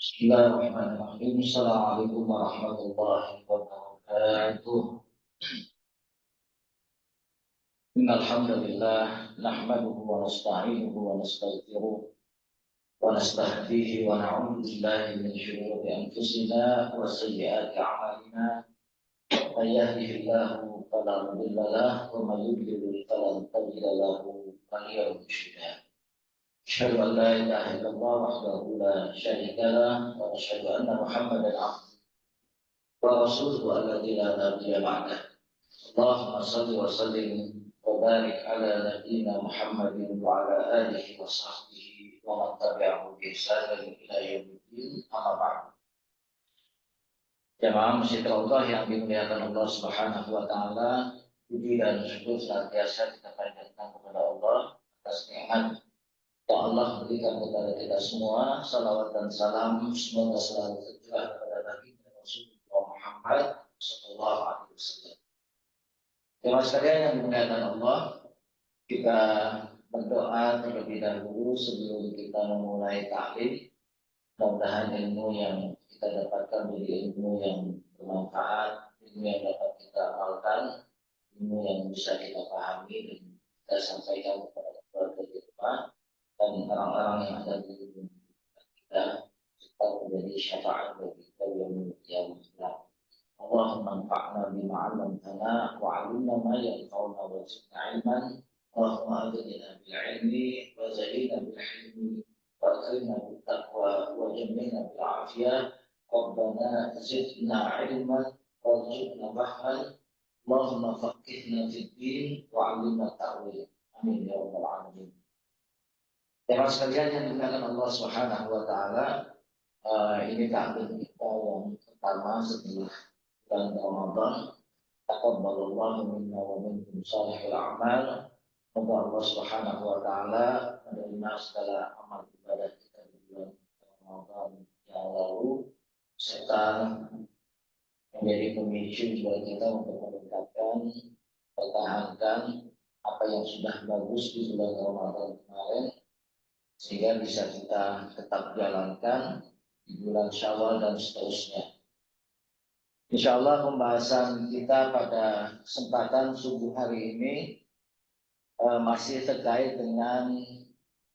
Bismillahirrahmanirrahim. Assalamualaikum warahmatullahi wabarakatuh. Innal hamdalillah nahmaduhu wa nasta'inuhu wa nastaghfiruh wa nastahdihi wa na'udzu billahi min shururi anfusina wa sayyiati a'malina. May yahdihillahu fala mudilla lahu wa may yudlil fala tajida lahu waliyan mursyida. Asyhadu an la ilaha illallah wahdahu la syarika lah wa asyhadu anna Muhammadan abduhu wa rasuluhu alladzi la nabiyya ba'dah. Allahumma shalli wa sallim wa barik ala nabiyyina Muhammadin wa ala alihi wa sahbihi wa man tabi'ahu bi ihsan ila yaumiddin. Amma ba'du. Jamaah masjid Allah yang dimuliakan Allah Subhanahu wa taala, puji dan syukur senantiasa kita panjatkan kepada Allah atas nikmat yang Allah berikan kepada kita semua. Salawat dan salam semoga selalu tercurah kepada Nabi Rasulullah Muhammad sallallahu alaihi wasallam. Jemaah sekalian yang dimuliakan Allah, kita berdoa terlebih dahulu sebelum kita memulai ta'lim. Mudah-mudahan ilmu yang kita dapatkan menjadi ilmu yang bermanfaat, ilmu yang dapat kita amalkan, ilmu yang bisa kita pahami dan kita sampaikan kepada keluarga kita dan orang-orang yang ada di lingkungan kita, serta menjadi syafaat bagi kita yang mulia. Allahumma anfa'na bima 'allamtana wa 'allimna ma yanfa'una wa zidna 'ilman. Allahumma aghnina bil 'ilmi wa zayyinna bil hilmi wa akrimna bit taqwa wa jammilna bil 'afiyah. Rabbana zidna 'ilman warzuqna fahman. Allahumma faqihna fid din wa 'allimna ta'wil. Amin ya rabbal alamin. Jemaah sekalian yang dimuliakan Allah Subhanahu wa taala, ini taklim kita yang pertama setelah bulan Ramadan. Taqabbalallahu minna wa minkum shalihul a'mal. Semoga Allah Subhanahu wa taala menerima segala amal ibadah kita di bulan Ramadan yang lalu, serta menjadi pemicu buat kita untuk meningkatkan, pertahankan apa yang sudah bagus di bulan Ramadan kemarin, sehingga bisa kita tetap jalankan di bulan Syawal dan seterusnya. Insya Allah pembahasan kita pada kesempatan subuh hari ini masih terkait dengan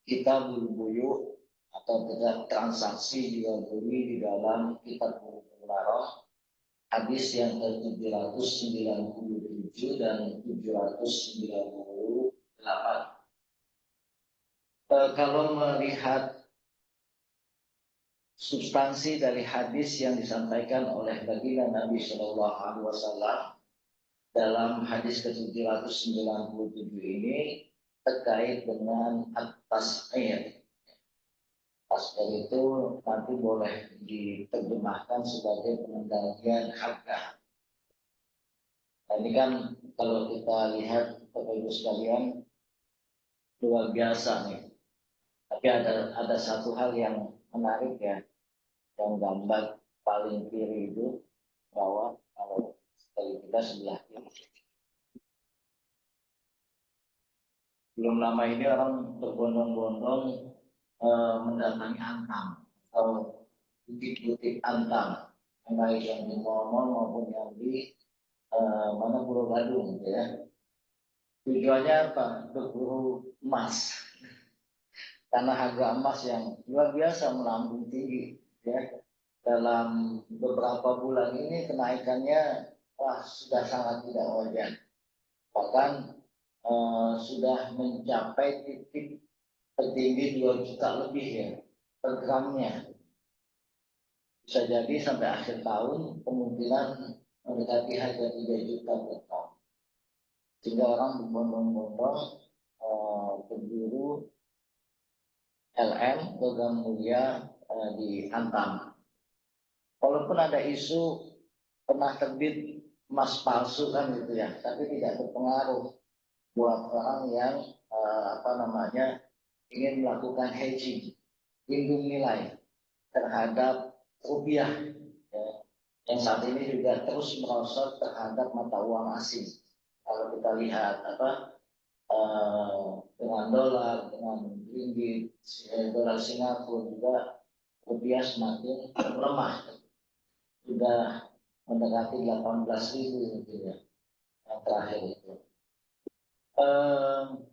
kita bulu-bulu atau transaksi jual beli di dalam kitab Bulughul Maram, hadis yang ke-797 dan 798. Kalau melihat substansi dari hadis yang disampaikan oleh baginda Nabi Shallallahu Alaihi Wasallam dalam hadis ke-797 ini terkait dengan at-tas'ir. Tas'ir itu nanti boleh diterjemahkan sebagai pengendalian harga. Nah, ini kan kalau kita lihat Bapak Ibu sekalian luar biasa nih. Tapi ada satu hal yang menarik ya, yang gambar paling kiri itu bawah, kalau dari kita sebelah kiri. Belum lama ini orang berbondong-bondong mendatangi Antam atau butik-butik Antam, baik yang di Mall maupun yang di mana Pulau Gadung, gitu ya. Tujuannya apa? Berburu emas. Karena harga emas yang luar biasa melambung tinggi, ya. Dalam beberapa bulan ini kenaikannya sudah sangat tidak wajar. Bahkan sudah mencapai titik tertinggi 2 juta lebih ya per gramnya. Bisa jadi sampai akhir tahun kemungkinan mendekati harga 3 juta per tahun. Sehingga orang berbondong-bondong berburu LM logam mulia di Antam. Walaupun ada isu pernah terbit emas palsu kan gitu ya, tapi tidak berpengaruh buat orang yang ingin melakukan hedging, lindung nilai terhadap rupiah ya, yang saat ini juga terus merosot terhadap mata uang asing. Kalau kita lihat dengan dolar, dengan ringgit, dolar Singapura juga rupiah semakin melemah. Sudah mendekati 18.000 gitu ya, yang terakhir itu.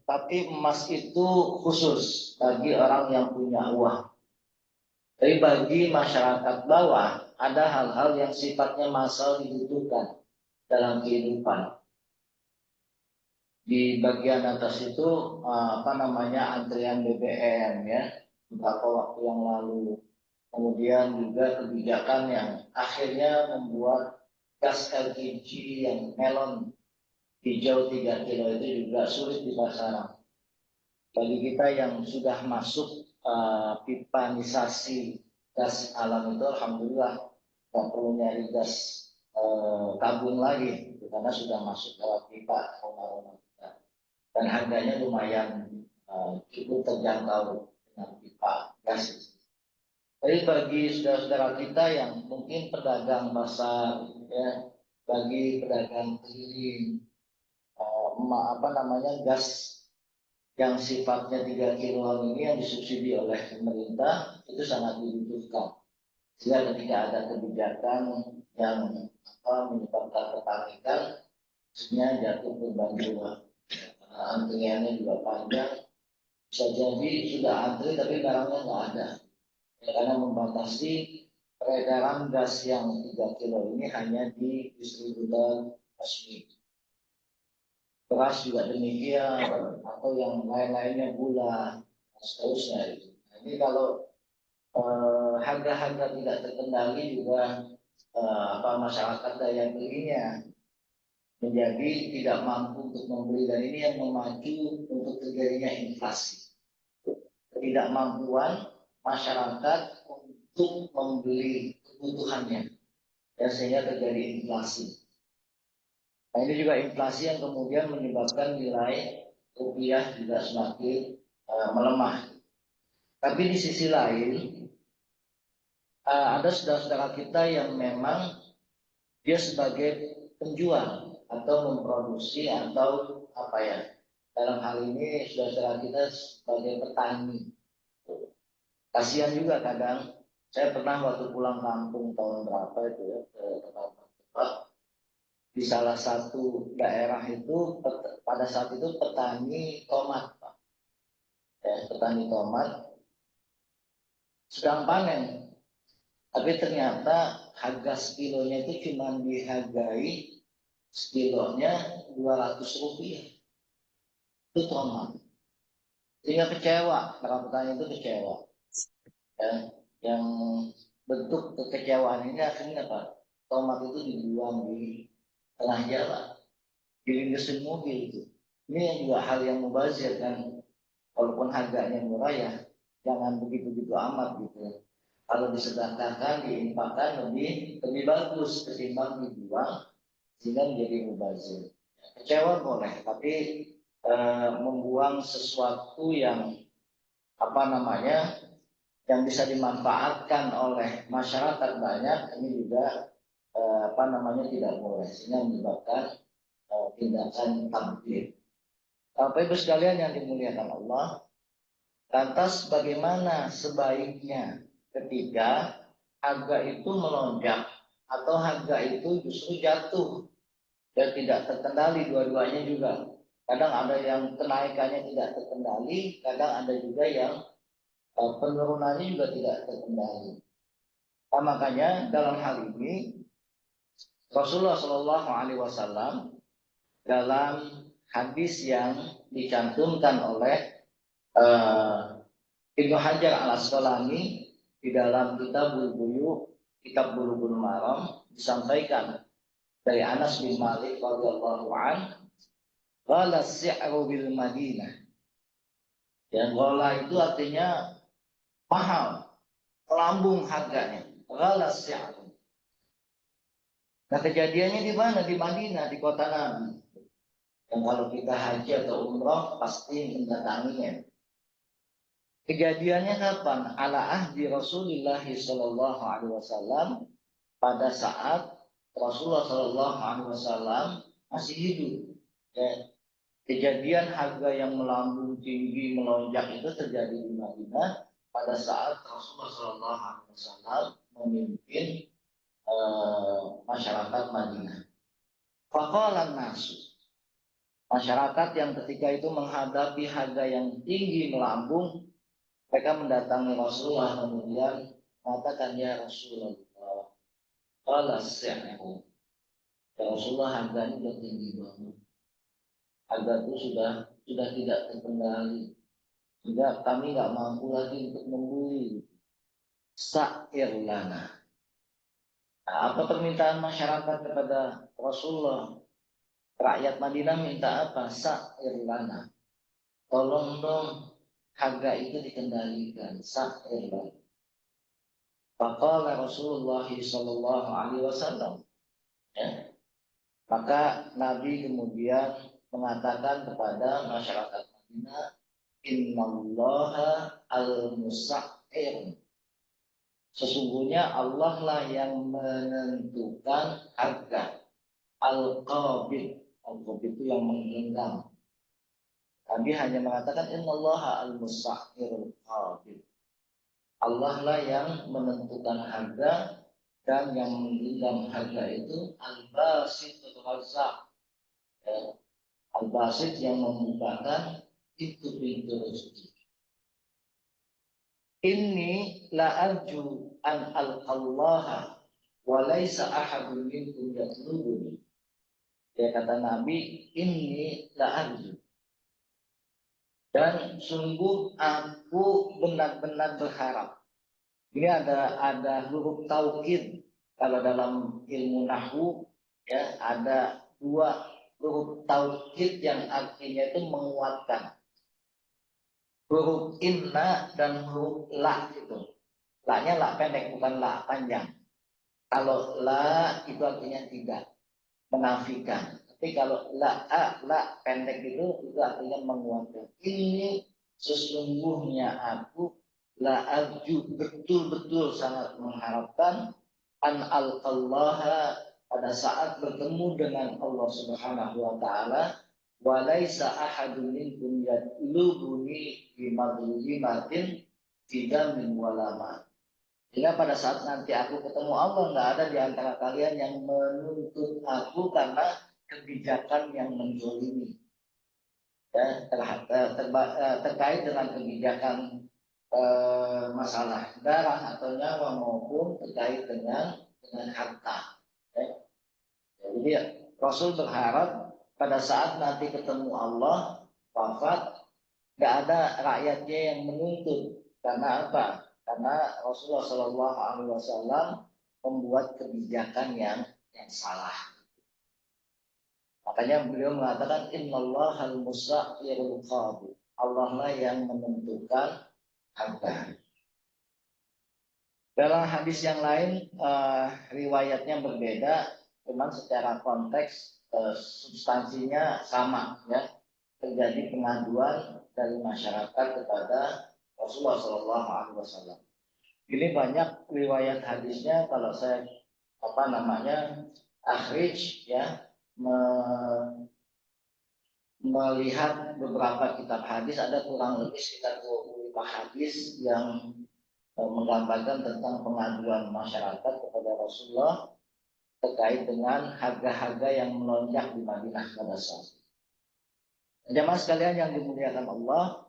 Tapi emas itu khusus bagi orang yang punya uang. Tapi bagi masyarakat bawah ada hal-hal yang sifatnya massal dibutuhkan dalam kehidupan. Di bagian atas itu antrian BBM ya beberapa waktu yang lalu. Kemudian juga kebijakan yang akhirnya membuat gas LPG yang melon hijau 3 kilo itu juga sulit di pasaran. Bagi kita yang sudah masuk pipanisasi gas alam itu, alhamdulillah nggak perlu nyari gas tabung lagi, karena sudah masuk lewat pipa rumah-rumah kita. Dan harganya lumayan cukup terjangkau dengan pipa gas. Jadi bagi saudara-saudara kita yang mungkin pedagang pasar, ya, bagi pedagang keliling, gas yang sifatnya 3 kiloan ini yang disubsidi oleh pemerintah itu sangat dibutuhkan. Sehingga ketika ada kebijakan yang menyebabkan kepanikan, sebenarnya jatuh korban jiwa. Antriannya juga panjang, bisa jadi sudah antri tapi barangnya nggak ada. Ya, karena membatasi peredaran gas yang 3 kilo ini hanya di distributor resmi. Beras juga demikian, atau yang lain-lainnya gula, seterusnya itu. Nah, ini kalau harga-harga tidak terkendali juga masyarakat daya belinya menjadi tidak mampu untuk membeli, dan ini yang memacu untuk terjadinya inflasi. Ketidakmampuan masyarakat untuk membeli kebutuhannya, dan sehingga terjadi inflasi. Nah, ini juga inflasi yang kemudian menyebabkan nilai rupiah juga semakin melemah. Tapi di sisi lain ada saudara-saudara kita yang memang dia sebagai penjual atau memproduksi atau dalam hal ini saudara-saudara kita sebagai petani. Kasihan juga kadang. Saya pernah waktu pulang kampung tahun berapa itu ya ke tempat di salah satu daerah itu pada saat itu petani tomat, Pak. Ya, petani tomat sedang panen, tapi ternyata harga sekilonya itu cuma dihargai sekilonya 200 rupiah. Itu tomat. Sehingga kecewa, para petani itu kecewa. Ya, yang bentuk kekecewaan ini akhirnya apa? Tomat itu dibuang di tengah jalan, dilindesin mobil itu. Ini yang juga hal yang mubazir kan, walaupun harganya murah ya, jangan begitu-begitu amat gitu ya. Kalau disedekahkan, diinfakkan lebih bagus ketimbang dibuang sehingga menjadi mubazir. Kecewa boleh, tapi membuang sesuatu yang yang bisa dimanfaatkan oleh masyarakat banyak, ini juga tidak boleh, sehingga menyebabkan tindakan tabdzir. Bapak Ibu sekalian yang dimuliakan Allah, lantas bagaimana sebaiknya ketika harga itu melonjak atau harga itu justru jatuh dan tidak terkendali, dua-duanya juga. Kadang ada yang kenaikannya tidak terkendali, kadang ada juga yang penurunannya juga tidak terkendali. Nah, makanya dalam hal ini Rasulullah Shallallahu Alaihi Wasallam dalam hadis yang dicantumkan oleh Ibnu Hajar Al Asqalani di dalam kitab Bulughul Maram, disampaikan dari Anas bin Malik radhiyallahu anhu, qala as-si'ru bil Madinah. Yang qala itu artinya mahal, melambung harganya. Qala as-si'ru. Nah, kejadiannya di mana? Di Madinah, di kota Nabi. Yang kalau kita haji atau umrah pasti mendatanginya. Kejadiannya kapan? Ala ahdi Rasulullah sallallahu alaihi wasallam, pada saat Rasulullah sallallahu alaihi wasallam masih hidup. Ya. Kejadian harga yang melambung tinggi melonjak itu terjadi di Madinah pada saat Rasulullah SAW memimpin masyarakat Madinah. Faqalan nasu, masyarakat yang ketika itu menghadapi harga yang tinggi melambung, mereka mendatangi Rasulullah kemudian mengatakan, ya Rasulullah, qala sa'u, ya Rasulullah, harganya sudah tinggi banget, harga itu sudah tidak terkendali, sehingga kami nggak mampu lagi untuk membeli. Sa'ir lana. Nah, apa permintaan masyarakat kepada Rasulullah? Rakyat Madinah minta apa? Sa'ir lana. Tolong dong harga itu dikendalikan. Sa'ir lana. Faqala Rasulullah sallallahu alaihi wasallam. Ya. Maka Nabi kemudian mengatakan kepada masyarakat Madinah, Innallaha al-musa'ir. Sesungguhnya Allah lah yang menentukan harga. Al-Qabid. Al-Qabid itu yang menggenggam. Nabi hanya mengatakan Innallaha al-musa'irul Qabid. Allah lah yang menentukan harga, dan yang menggenggam harga itu Al-Basit al-Razzaq. Al-Basit yang membukakan itu pintu rezeki. Inni la arju an al-qallaha wa laisa ahadun minkum yatlubuni. Ya, kata Nabi, ini la arju, dan sungguh aku benar-benar berharap. Ini ada huruf taukid. Kalau dalam ilmu nahwu, ya, ada dua huruf taukid yang artinya itu menguatkan. Huruf inna dan huruf la itu. La-nya la pendek, bukan la panjang. Kalau la itu artinya tidak, menafikan. Tapi kalau la pendek itu artinya menguatkan. Ini sesungguhnya aku la arju, betul-betul sangat mengharapkan an alqallaha, pada saat bertemu dengan Allah Subhanahu wa taala, wa laisa ahadun minkum yatlubuni bi madlimatin tidak min walama. Sehingga pada saat nanti aku ketemu Allah, nggak ada di antara kalian yang menuntut aku karena kebijakan yang menzolimi. Ya, terkait dengan kebijakan masalah darah atau nyawa, maupun terkait dengan harta. Ya. Jadi Rasul berharap pada saat nanti ketemu Allah, wafat, nggak ada rakyatnya yang menuntut. Karena apa? Karena Rasulullah Shallallahu Alaihi Wasallam membuat kebijakan yang salah. Makanya beliau mengatakan Innallahal musa'irul qadhi. Allah lah yang menentukan harga. Dalam hadis yang lain riwayatnya berbeda, cuman secara konteks substansinya sama, ya. Terjadi pengaduan dari masyarakat kepada Rasulullah Shallallahu Alaihi Wasallam. Ini banyak riwayat hadisnya. Kalau saya akhrij, ya, melihat beberapa kitab hadis, ada kurang lebih sekitar 25 hadis yang menggambarkan tentang pengaduan masyarakat kepada Rasulullah terkait dengan harga-harga yang melonjak di Madinah pada saat itu. Jamaah sekalian yang dimuliakan Allah,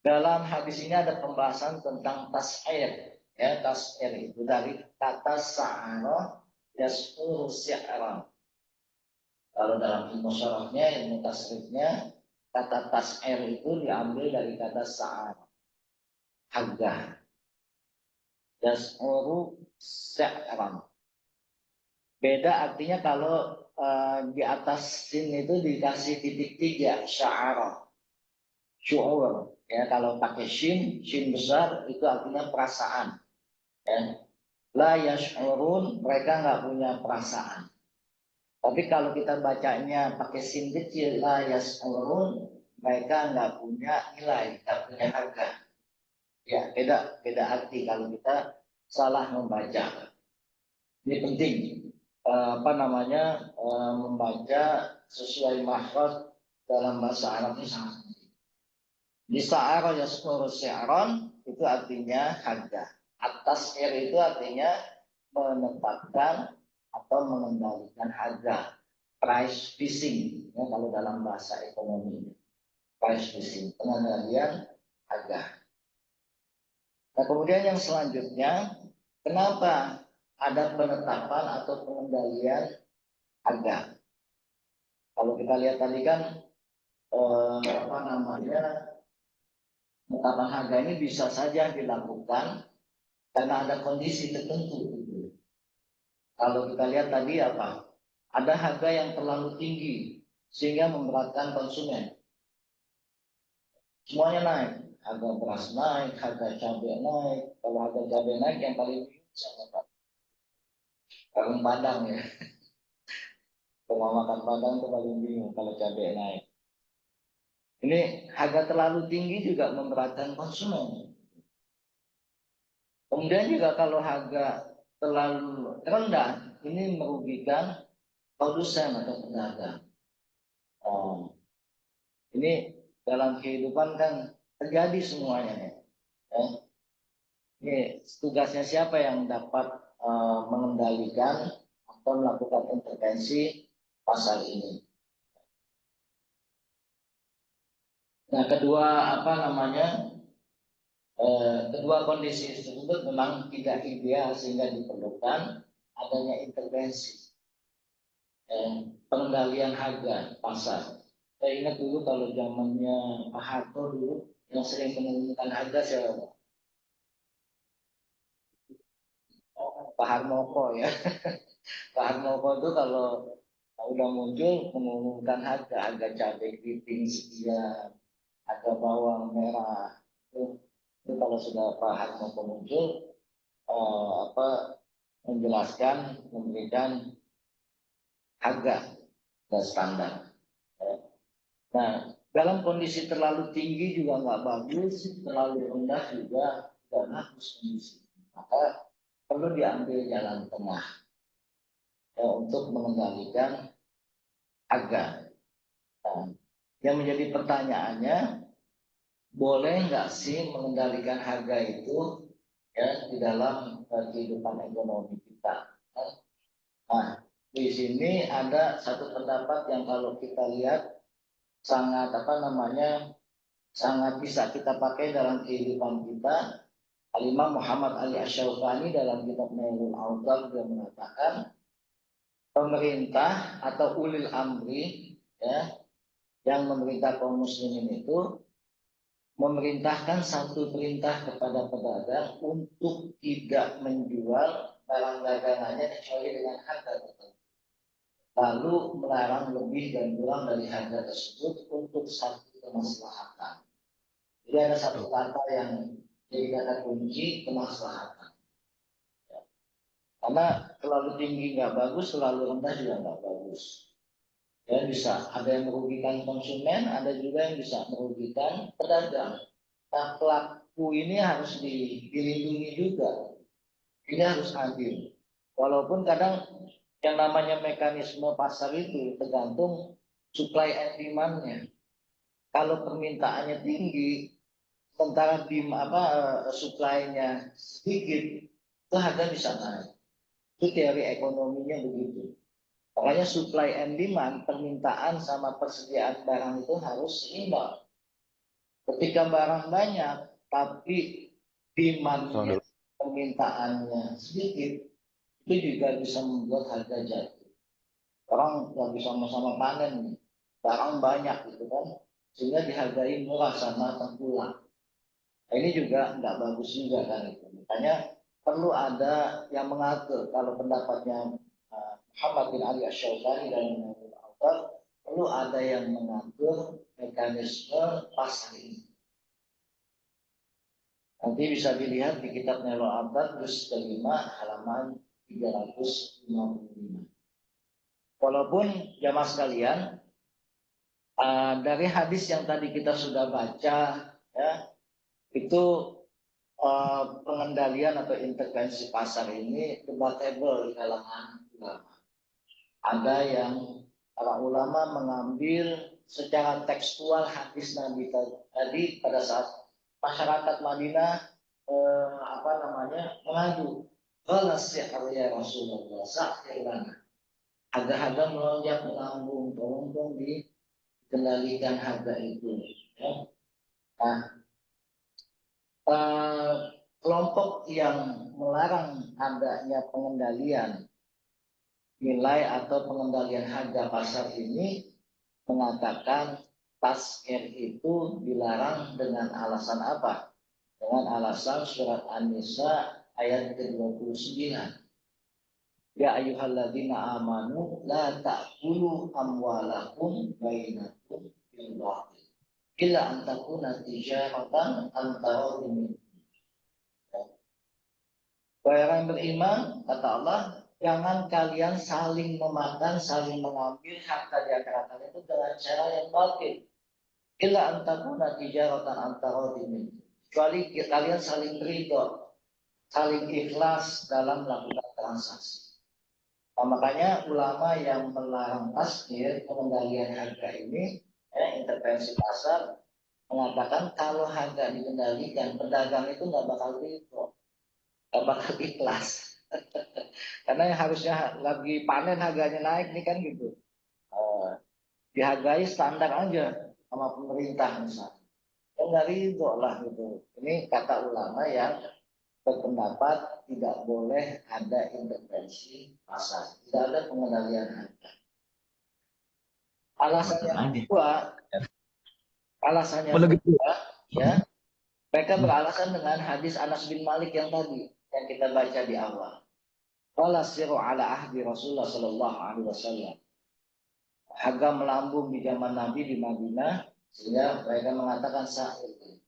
dalam hadis ini ada pembahasan tentang tas'ir. Ya, tas'ir itu dari kata sa'ara yas'uru si'ran. Kalau dalam ilmu syarahnya, ilmu tasrifnya, kata tas'ir itu diambil dari kata sa'ara, harga. Yas'uru si'ran. Beda artinya kalau di atas sin itu dikasih titik 3, sya'ara, syu'ur. Ya, kalau pakai shin besar itu artinya perasaan. Ya. La yash'urun, mereka nggak punya perasaan. Tapi kalau kita bacanya pakai sin kecil, la yash'urun, mereka nggak punya nilai, nggak punya harga. Ya, beda arti kalau kita salah membaca. Ini penting. Membaca sesuai makhraj dalam bahasa Arab ini sangat penting. Di sa'ara yasmuru syi'ron itu artinya harga. Atas itu artinya menetapkan atau mengendalikan harga. Price fixing ya, kalau dalam bahasa ekonomi. Price fixing, pengendalian harga. Nah, kemudian yang selanjutnya, kenapa ada penetapan atau pengendalian harga? Kalau kita lihat tadi kan apa namanya, penetapan harga ini bisa saja dilakukan karena ada kondisi tertentu. Kalau kita lihat tadi apa? Ada harga yang terlalu tinggi sehingga memberatkan konsumen. Semuanya naik. Harga beras naik, harga cabai naik. Kalau harga cabai naik yang paling tinggi karung padang ya. Kalau makan padang itu paling bingung kalau cabai naik. Ini harga terlalu tinggi juga memberatkan konsumen. Kemudian juga kalau harga terlalu rendah, ini merugikan produsen atau pedagang. Ini dalam kehidupan kan terjadi semuanya ya. Ini tugasnya siapa yang dapat mengendalikan atau melakukan intervensi pasar ini. Nah, kedua kondisi tersebut memang tidak ideal sehingga diperlukan adanya intervensi pengendalian harga pasar. Saya ingat dulu kalau zamannya Pak Harto dulu yang sering mengumumkan harga siapa? Pak Harmoko ya. Pak Harmoko itu kalau udah muncul mengumumkan harga cabai keriting sekian, harga bawang merah itu kalau sudah Pak Harmoko muncul apa menjelaskan memberikan harga dan standar. Nah, dalam kondisi terlalu tinggi juga nggak bagus, terlalu rendah juga nggak bagus kondisi. Maka perlu diambil jalan tengah untuk mengendalikan harga. Nah, yang menjadi pertanyaannya, boleh nggak sih mengendalikan harga itu ya di dalam kehidupan ekonomi kita? Nah, di sini ada satu pendapat yang kalau kita lihat sangat sangat bisa kita pakai dalam kehidupan kita. Al-Imam Muhammad Ali Asy-Syaukani dalam kitab Nailul Awtar dia mengatakan pemerintah atau ulil amri ya yang memerintah kaum muslimin itu memerintahkan satu perintah kepada pedagang untuk tidak menjual barang dagangannya kecuali dengan harga tertentu. Lalu melarang lebih dan kurang dari harga tersebut untuk satu kemaslahatan. Jadi ada satu kata yang jadi kata kunci, kemaslahatan. Karena terlalu tinggi nggak bagus, terlalu rendah juga nggak bagus. Ya bisa ada yang merugikan konsumen, ada juga yang bisa merugikan pedagang. Nah, pelaku ini harus dilindungi juga. Ini harus adil. Walaupun kadang yang namanya mekanisme pasar itu tergantung supply and demand-nya. Kalau permintaannya tinggi, sementara supply-nya sedikit, itu harga bisa naik. Itu teori ekonominya begitu. Makanya supply and demand, permintaan sama persediaan barang itu harus seimbang. Ketika barang banyak, tapi demand-nya, permintaannya sedikit, itu juga bisa membuat harga jatuh. Orang yang bisa sama-sama panen, barang banyak gitu kan, sehingga dihargai murah sama tengkulak. Nah, ini juga nggak bagus juga kan itu. Makanya perlu ada yang mengatur. Kalau pendapatnya Muhammad bin Ali Asy-Syaukani dan Al perlu ada yang mengatur mekanisme pasar ini. Nanti bisa dilihat di kitab Nailul Awtar juz kelima halaman 355. Walaupun jamaah sekalian dari hadis yang tadi kita sudah baca ya itu pengendalian atau intervensi pasar ini debatable di kalangan ulama. Ada yang para ulama mengambil secara tekstual hadis Nabi tadi pada saat masyarakat Madinah mengadu, balas ya Rasulullah sahirana, harga-harga melonjak melambung, tolong dong dikendalikan harga itu. Ya. Nah, kelompok yang melarang adanya pengendalian nilai atau pengendalian harga pasar ini mengatakan tasker itu dilarang dengan alasan apa? Dengan alasan surat An-Nisa ayat ke-29. Ya ayyuhalladzina amanu la ta'kulu amwalakum bainakum bil batil illa an takuna tijaratan an taradin. Wahai orang beriman, kata Allah, jangan kalian saling memakan, saling mengambil harta di antara kalian itu dengan cara yang batil. Illa an takuna tijaratan an taradin. Kecuali kalian saling ridho, saling ikhlas dalam melakukan transaksi. Nah, makanya ulama yang melarang tasdir, pengendalian harga ini, intervensi pasar, mengatakan kalau harga dikendalikan, pedagang itu nggak bakal ridho, nggak bakal ikhlas. Karena yang harusnya lagi panen harganya naik nih kan gitu. Dihargai standar aja sama pemerintah misalnya. Ya nggak ridho lah gitu. Ini kata ulama yang berpendapat tidak boleh ada intervensi pasar, tidak ada pengendalian harga. Alasannya kedua, ya, mereka beralasan dengan hadis Anas bin Malik yang tadi yang kita baca di awal. Qala siru ala ahdi Rasulullah sallallahu alaihi wasallam. Harga melambung di zaman Nabi di Madinah sehingga mereka mengatakan sahih.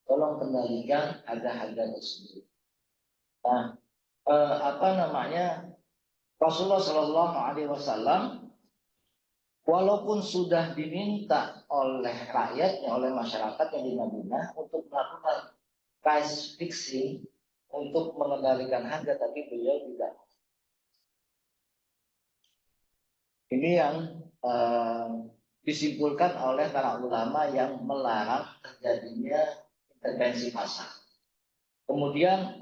Tolong kendalikan harga-harga tersebut. Nah, Rasulullah Shallallahu Alaihi Wasallam walaupun sudah diminta oleh rakyatnya, oleh masyarakat yang di Madinah untuk melakukan price fixing untuk mengendalikan harga, tapi beliau tidak. Ini yang disimpulkan oleh para ulama yang melarang terjadinya intervensi pasar. Kemudian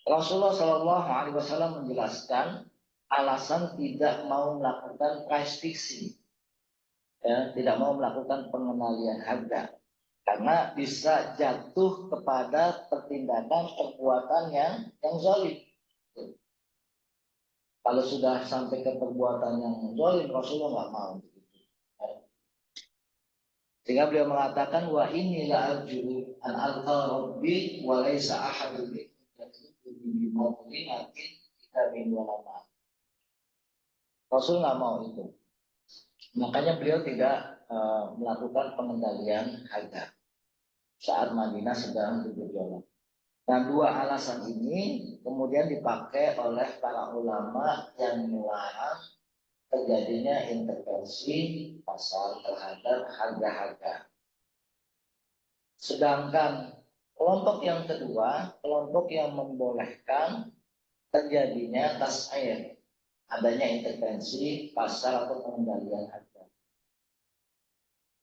Rasulullah Shallallahu Alaihi Wasallam menjelaskan alasan tidak mau melakukan price fixing, ya, tidak mau melakukan pengendalian harga, karena bisa jatuh kepada pertindakan perbuatan yang zalim. Kalau sudah sampai ke perbuatan yang zalim, Rasulullah nggak mau. Sehingga beliau mengatakan wa inni la arju an alqa rabbi wa laisa ahadun Rasul nggak mau itu. Makanya beliau tidak melakukan pengendalian harga saat Madinah sedang bergejolak. Nah, dua alasan ini kemudian dipakai oleh para ulama yang melarang terjadinya intervensi pasar terhadap harga-harga. Sedangkan kelompok yang kedua, kelompok yang membolehkan terjadinya tas'ir, adanya intervensi pasar atau pengendalian harga.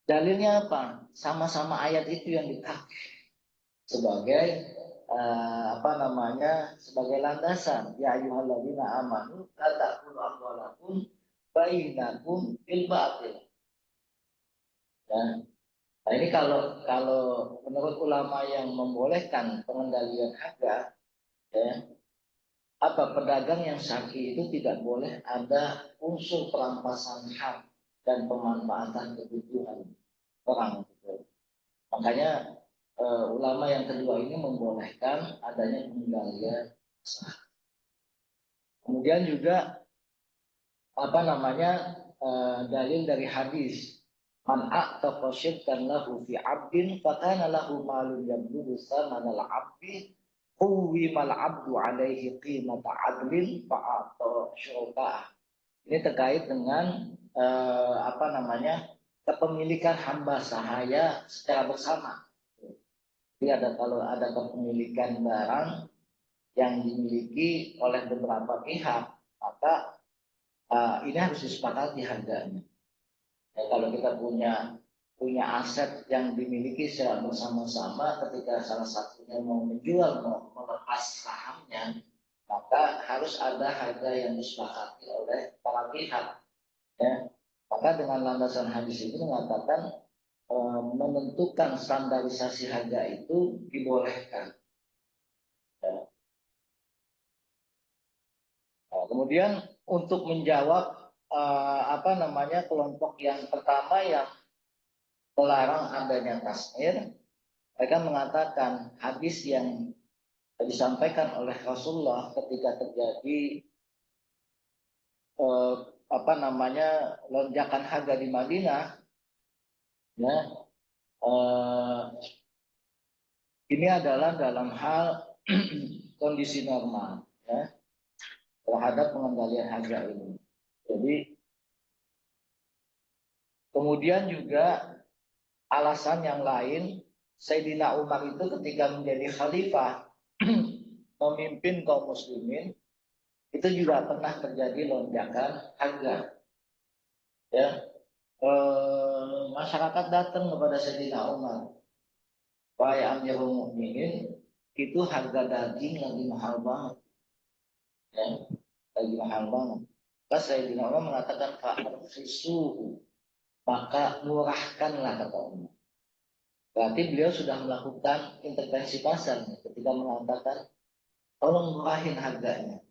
Dalilnya apa? Sama-sama ayat itu yang dipakai sebagai sebagai landasan. Ya ayyuhalladzina amanu la ta'kulu amwalakum bainakum bil batil. Nah, ini kalau menurut ulama yang membolehkan pengendalian harga, ya, pedagang yang syar'i itu tidak boleh ada unsur perampasan hak dan pemanfaatan kebutuhan orang. Makanya ulama yang kedua ini membolehkan adanya pengendalian pasar. Kemudian juga dalil dari hadis man a'taqa syirkan lahu fi 'abdin fakana lahu malun yablugu samanal 'abdi mal 'abdu 'alaihi qimata 'adlin fa'ata syuraka. Ini terkait dengan kepemilikan hamba sahaya secara bersama. Jadi kalau ada kepemilikan barang yang dimiliki oleh beberapa pihak, maka ini harus disepakati harganya. Ya, kalau kita punya aset yang dimiliki secara bersama-sama, ketika salah satunya mau menjual, mau melepas sahamnya, maka harus ada harga yang disepakati oleh para pihak. Ya. Maka dengan landasan hadis ini mengatakan menentukan standarisasi harga itu dibolehkan. Ya. Nah, kemudian untuk menjawab kelompok yang pertama yang melarang adanya tasnir, mereka mengatakan hadis yang disampaikan oleh Rasulullah ketika terjadi eh, lonjakan harga di Madinah, ya, eh, ini adalah dalam hal kondisi normal, ya, terhadap pengendalian harga ini. Jadi kemudian juga alasan yang lain, Sayyidina Umar itu ketika menjadi khalifah memimpin kaum muslimin, itu juga pernah terjadi lonjakan harga. Ya, masyarakat datang kepada Sayyidina Umar, wahai Amirul Mukminin, itu harga daging lagi mahal banget, ya, lagi mahal banget. Maka Sayyidina Umar mengatakan fa'arfisu, maka murahkanlah, kata Umar. Berarti beliau sudah melakukan intervensi pasar ketika mengatakan tolong murahin harganya.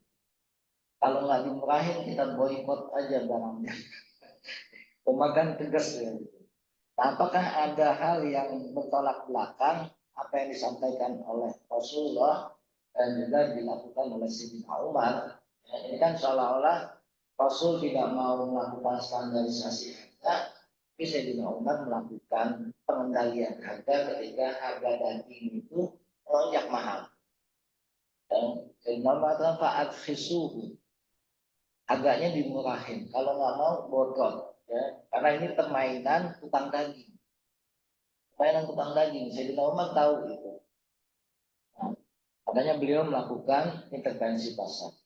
Kalau nggak dimurahin kita boikot aja barangnya. Pemakan tegas ya. Nah, apakah ada hal yang bertolak belakang apa yang disampaikan oleh Rasulullah dan juga dilakukan oleh Sayyidina Umar? Ya, ini kan seolah-olah Rasul tidak mau melakukan standarisasi harga, tapi Sayyidina Umar melakukan pengendalian harga ketika harga daging itu melonjak mahal. Dan Sayyidina Umar mengatakan fa'ad khisuhu, harganya dimurahin. Kalau nggak mau bodoh, ya, karena ini permainan tukang daging. Permainan tukang daging. Sayyidina Umar tahu itu. Nah, makanya beliau melakukan intervensi pasar.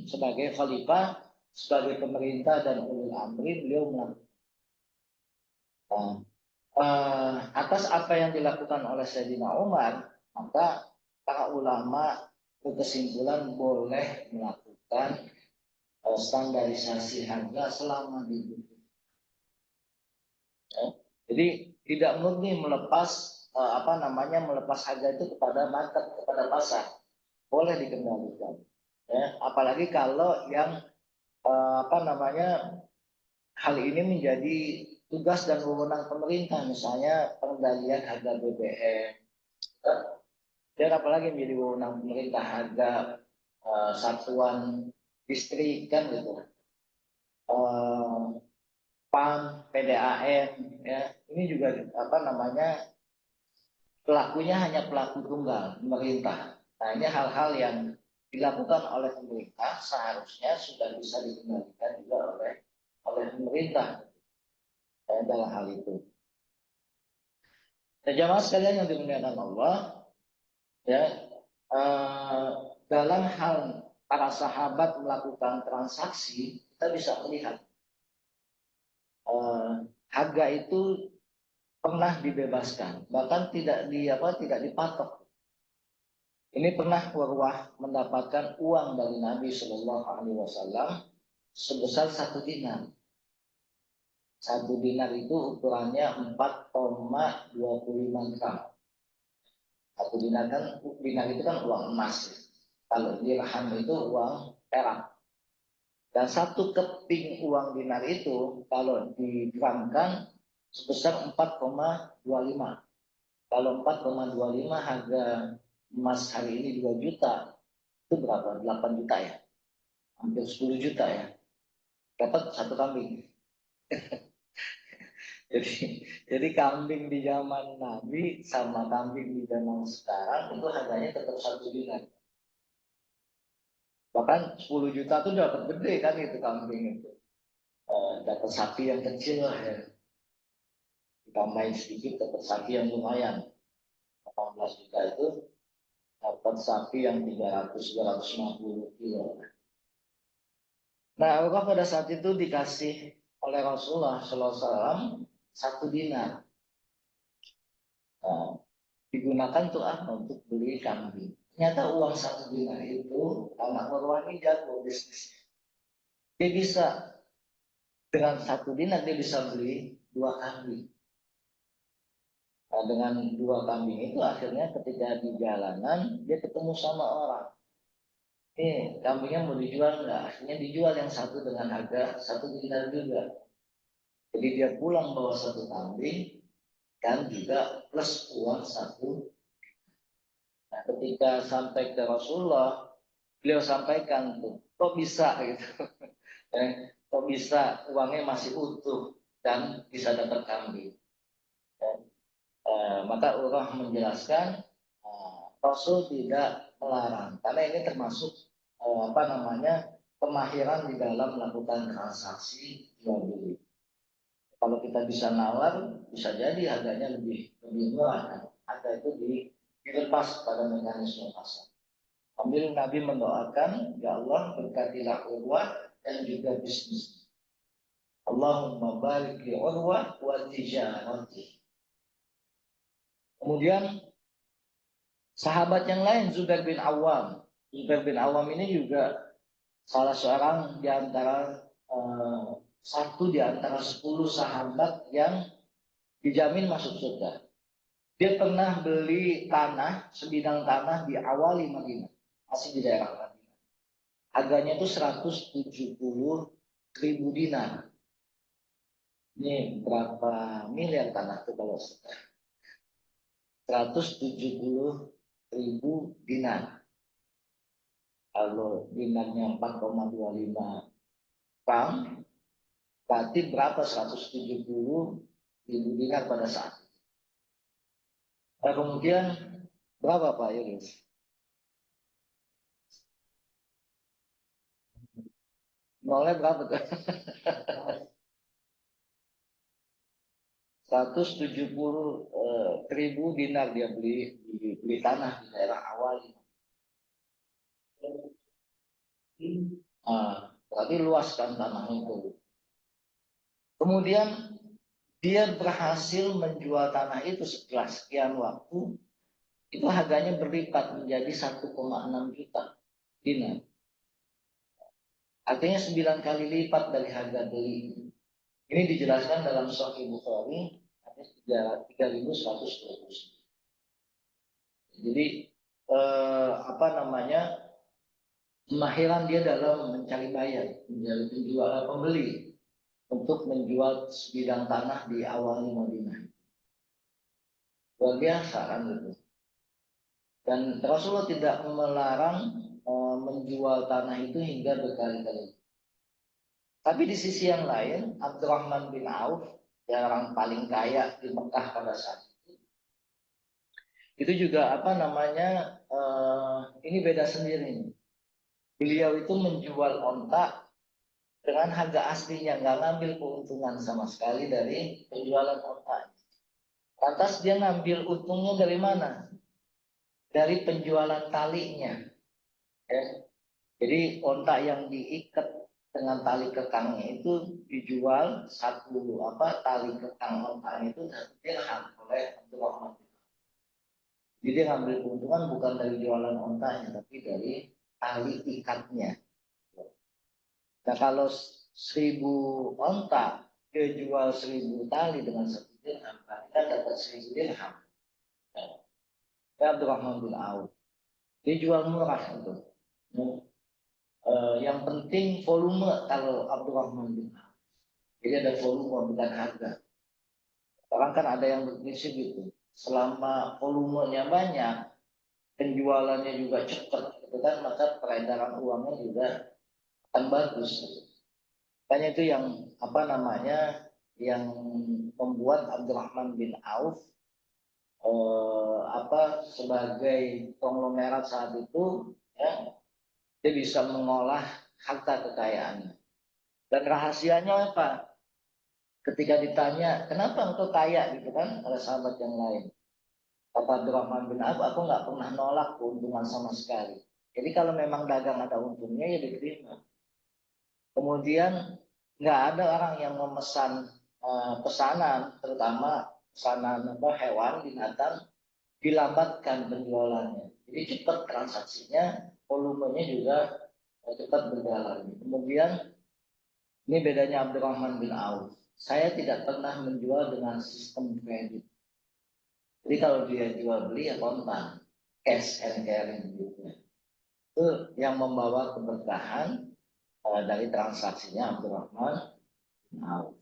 Sebagai khalifah, sebagai pemerintah dan ulul amri, beliau melakukan. Nah, atas apa yang dilakukan oleh Sayyidina Umar, maka para ulama berkesimpulan boleh melakukan standarisasi harga selama dibutuhkan. Ya. Jadi tidak murni melepas melepas harga itu kepada market, kepada pasar, boleh dikendalikan. Ya. Apalagi kalau yang hal ini menjadi tugas dan wewenang pemerintah, misalnya pengendalian harga BBM. Dan apalagi menjadi wewenang pemerintah harga satuan listrik kan gitu. PAM, PDAM, ya, ini juga pelakunya hanya pelaku tunggal, pemerintah. Nah, ini hal-hal yang dilakukan oleh pemerintah seharusnya sudah bisa dikendalikan juga oleh pemerintah, ya, dalam hal itu. Nah, jamaah sekalian yang dimuliakan Allah, ya, eh, dalam hal para sahabat melakukan transaksi, kita bisa melihat eh, harga itu pernah dibebaskan, bahkan tidak dipatok. Ini pernah Urwah mendapatkan uang dari Nabi Shallallahu Alaihi Wasallam sebesar 1 dinar. 1 dinar itu ukurannya 4,25 gram. 1 dinar itu kan uang emas. Kalau dirham itu uang perak. Dan 1 keping uang dinar itu kalau digramkan sebesar 4,25. Kalau 4,25 harga emas hari ini 2 juta, itu berapa? 8 juta ya? Hampir 10 juta ya. Dapat 1 kambing. Jadi kambing di zaman Nabi sama kambing di zaman sekarang itu harganya tetap 1 dinar. Bahkan 10 juta tuh dapat gede kan itu kambing itu. Dapat sapi yang kecil lah ya. Ditambahin sedikit dapat sapi yang lumayan. 18 juta itu dapat sapi yang 300-350 kilo. Nah, Allah pada saat itu dikasih oleh Rasulullah SAW 1 dinar. Nah, digunakan tuh untuk beli kambing. Ternyata uang 1 dinar itu anak Urwah ini jago bisnisnya. Dia bisa dengan 1 dinar dia bisa beli 2 kambing. Nah, dengan 2 kambing itu akhirnya ketika di jalanan dia ketemu sama orang. Kambingnya mau dijual nggak? Akhirnya dijual yang satu dengan harga 1 dinar juga. Jadi dia pulang bawa 1 kambing dan juga plus uang 1. Nah, ketika sampai ke Rasulullah, beliau sampaikan tuh, kok bisa gitu? Kok bisa uangnya masih utuh dan bisa dapat kambing? Maka Urwah menjelaskan Rasul tidak melarang karena ini termasuk kemahiran di dalam melakukan transaksi jual beli. Kalau kita bisa nawar, bisa jadi harganya lebih murah kan? Harga itu dilepas pada mekanisme pasar. Sambil Nabi mendoakan, ya Allah berkatilah Urwah dan juga bisnis. Allahumma barik li Urwah wa tijarati. Kemudian sahabat yang lain Zubair bin Awam. Zubair bin Awam ini juga salah seorang di antara satu di antara 10 sahabat yang dijamin masuk surga. Dia pernah beli tanah, sebidang tanah di awali Madinah, masih di daerah Madinah. Harganya itu 170.000 dinar. Ini berapa miliar tanah itu kalau 170.000 dinar. Kalau dinarnya 4,25 pound, berarti berapa 170.000 dinar pada saat itu. Nah, kemudian berapa Pak Yunus? Nolnya berapa tuh? 170.000 dinar dia beli tanah di daerah awal. Berarti luas kan tanah itu. Kemudian dia berhasil menjual tanah itu setelah sekian waktu, itu harganya berlipat menjadi 1,6 juta dinar. Artinya 9 kali lipat dari harga beli. Ini dijelaskan dalam Sahih Bukhari hadis 3120. Jadi kemahiran dia dalam mencari buyer, menjadi penjual pembeli untuk menjual sebidang tanah di awal Madinah. Luar biasa kan itu. Dan Rasulullah tidak melarang menjual tanah itu hingga berkali-kali. Tapi di sisi yang lain, Abdurrahman bin Auf, yang orang paling kaya di Mekah pada saat itu juga ini beda sendiri. Beliau itu menjual onta dengan harga aslinya, nggak ngambil keuntungan sama sekali dari penjualan onta. Lantas dia ngambil untungnya dari mana? Dari penjualan talinya. Ya. Jadi onta yang diikat dengan tali kekangnya itu dijual tali kekang ontanya itu dirham oleh Abdurrahman. Jadi dia ngambil keuntungan bukan dari jualan ontanya, tapi dari tali ikatnya. Nah kalau 1.000 onta dia jual 1.000 tali dengan 1 dirham, kita dapat 1.000 dirham. Ya Abdurrahman bin Auf. Dia jual murah itu. Yang penting volume kalau Abdurrahman bin Auf. Jadi ada volume bukan harga. Orang kan ada yang berprinsip gitu. Selama volumenya banyak, penjualannya juga cepat, gitu kan, maka peredaran uangnya juga akan bagus. Makanya itu yang membuat Abdurrahman bin Auf sebagai konglomerat saat itu, ya, dia bisa mengolah harta kekayaannya. Dan rahasianya apa? Ketika ditanya, kenapa engkau kaya gitu kan oleh sahabat yang lain. Kata Abdurrahman bin Auf, aku nggak pernah nolak keuntungan sama sekali. Jadi kalau memang dagang ada untungnya ya diterima. Kemudian nggak ada orang yang memesan pesanan, terutama pesanan hewan, binatang, dilambatkan penjualannya. Jadi cepat transaksinya, volumenya juga cepat berjalan. Kemudian ini bedanya Abdurrahman bin Auf. Saya tidak pernah menjual dengan sistem kredit. Jadi kalau dia jual beli ya kontan, cash and carry gitu. Itu yang membawa keberkahan dari transaksinya Abdurrahman bin Auf.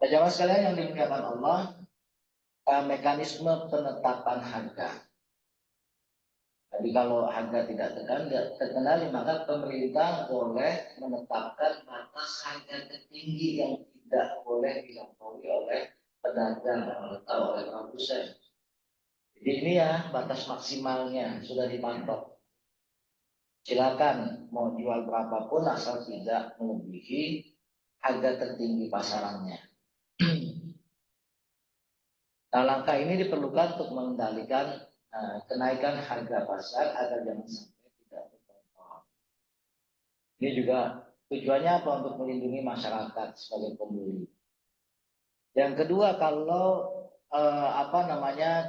Jamaah sekalian yang dimuliakan Allah, mekanisme penetapan harga. Jadi kalau harga tidak terkendali, maka pemerintah boleh menetapkan batas harga tertinggi yang tidak boleh dilampaui oleh pedagang atau oleh produsen. Jadi ini ya batas maksimalnya sudah dipatok. Silakan mau jual berapapun asal tidak melebihi harga tertinggi pasarannya. Nah, langkah ini diperlukan untuk mengendalikan kenaikan harga pasar agar jangan sampai tidak terkontrol. Ini juga tujuannya apa? Untuk melindungi masyarakat sebagai pembeli. Yang kedua, kalau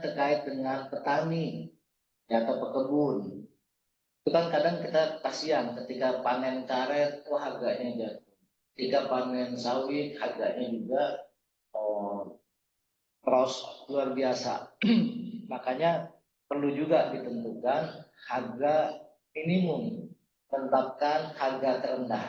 terkait dengan petani ya, atau pekebun, itu kan kadang kita kasihan ketika panen karet, harganya jatuh. Ketika panen sawit, harganya juga cross luar biasa. Makanya perlu juga ditentukan harga minimum, menetapkan harga terendah.